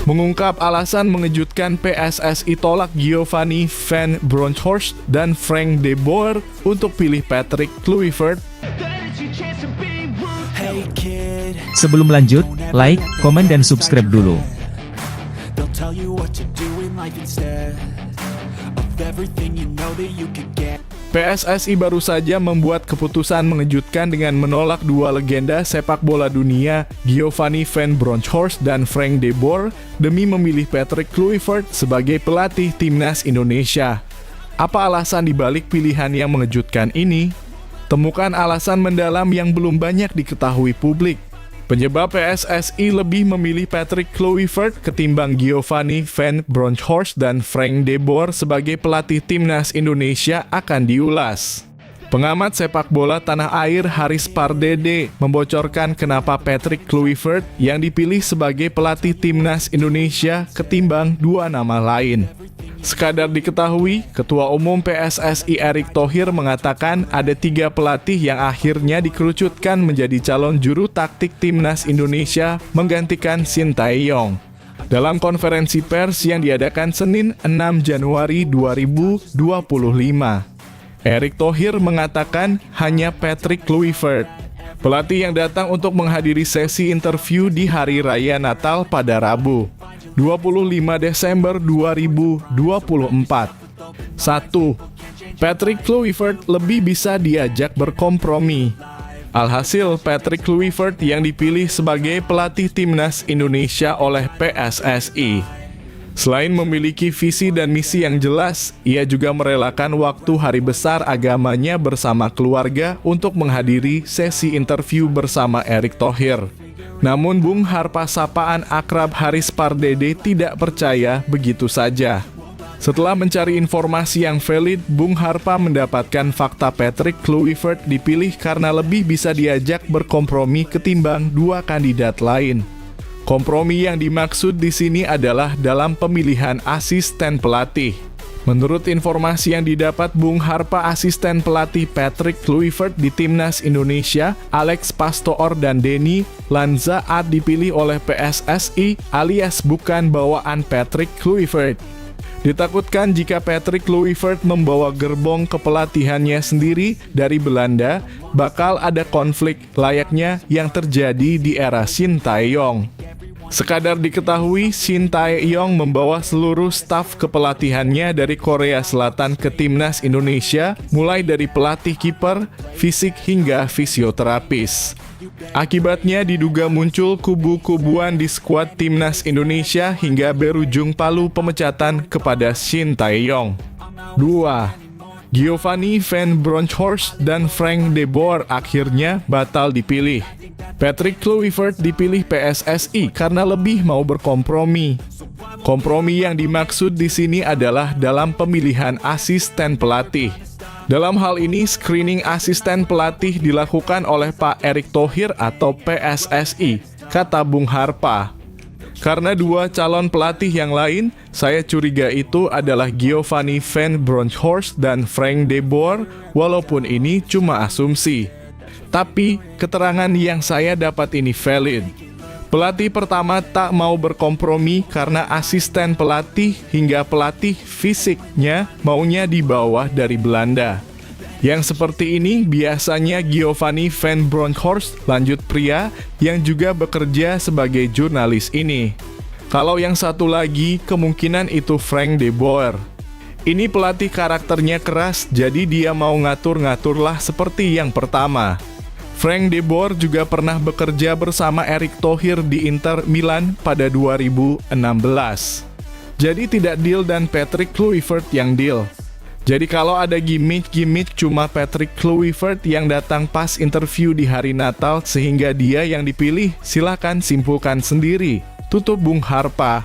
mengungkap alasan mengejutkan PSSI tolak Giovanni Van Bronckhorst dan Frank de Boer untuk pilih Patrick Kluivert. Sebelum lanjut, like, komen, dan subscribe dulu. PSSI baru saja membuat keputusan mengejutkan dengan menolak dua legenda sepak bola dunia, Giovanni Van Bronckhorst dan Frank de Boer, demi memilih Patrick Kluivert sebagai pelatih timnas Indonesia. Apa alasan dibalik pilihan yang mengejutkan ini? Temukan alasan mendalam yang belum banyak diketahui publik. Penyebab PSSI lebih memilih Patrick Kluivert ketimbang Giovanni Van Bronckhorst dan Frank de Boer sebagai pelatih timnas Indonesia akan diulas. Pengamat sepak bola tanah air Haris Pardede membocorkan kenapa Patrick Kluivert yang dipilih sebagai pelatih timnas Indonesia ketimbang dua nama lain. Sekadar diketahui, Ketua Umum PSSI Erick Thohir mengatakan ada 3 pelatih yang akhirnya dikerucutkan menjadi calon juru taktik timnas Indonesia menggantikan Sintayong. Dalam konferensi pers yang diadakan Senin 6 Januari 2025, Erick Thohir mengatakan hanya Patrick Kluivert, pelatih yang datang untuk menghadiri sesi interview di Hari Raya Natal pada Rabu, 25 Desember 2024. 1. Patrick Kluivert lebih bisa diajak berkompromi. Alhasil, Patrick Kluivert yang dipilih sebagai pelatih timnas Indonesia oleh PSSI. Selain memiliki visi dan misi yang jelas, ia juga merelakan waktu hari besar agamanya bersama keluarga untuk menghadiri sesi interview bersama Erick Thohir. Namun Bung Harpa sapaan akrab Haris Pardede tidak percaya begitu saja. Setelah mencari informasi yang valid, Bung Harpa mendapatkan fakta Patrick Kluivert dipilih karena lebih bisa diajak berkompromi ketimbang dua kandidat lain. Kompromi yang dimaksud di sini adalah dalam pemilihan asisten pelatih. Menurut informasi yang didapat Bung Harpa, asisten pelatih Patrick Kluivert di timnas Indonesia, Alex Pastoor dan Denny Lanzaat dipilih oleh PSSI alias bukan bawaan Patrick Kluivert. Ditakutkan jika Patrick Kluivert membawa gerbong kepelatihannya sendiri dari Belanda, bakal ada konflik layaknya yang terjadi di era Sintayong. Sekadar diketahui, Sintayong membawa seluruh staf kepelatihannya dari Korea Selatan ke timnas Indonesia, mulai dari pelatih kiper, fisik hingga fisioterapis. Akibatnya diduga muncul kubu-kubuan di skuad timnas Indonesia hingga berujung palu pemecatan kepada Sintayong. 2. Giovanni Van Bronckhorst dan Frank de Boer akhirnya batal dipilih. Patrick Kluivert dipilih PSSI karena lebih mau berkompromi. Kompromi yang dimaksud di sini adalah dalam pemilihan asisten pelatih. Dalam hal ini, screening asisten pelatih dilakukan oleh Pak Erick Thohir atau PSSI, kata Bung Harpa. Karena dua calon pelatih yang lain, saya curiga itu adalah Giovanni Van Bronckhorst dan Frank de Boer, walaupun ini cuma asumsi. Tapi, keterangan yang saya dapat ini valid. Pelatih pertama tak mau berkompromi karena asisten pelatih hingga pelatih fisiknya maunya di bawah dari Belanda. Yang seperti ini biasanya Giovanni Van Bronckhorst, lanjut pria, yang juga bekerja sebagai jurnalis ini. Kalau yang satu lagi, kemungkinan itu Frank de Boer. Ini pelatih karakternya keras, jadi dia mau ngatur-ngaturlah seperti yang pertama. Frank de Boer juga pernah bekerja bersama Erick Thohir di Inter Milan pada 2016. Jadi tidak deal dan Patrick Kluivert yang deal. Jadi kalau ada gimmick cuma Patrick Kluivert yang datang pas interview di hari Natal sehingga dia yang dipilih, silakan simpulkan sendiri. Tutup Bung Harpa.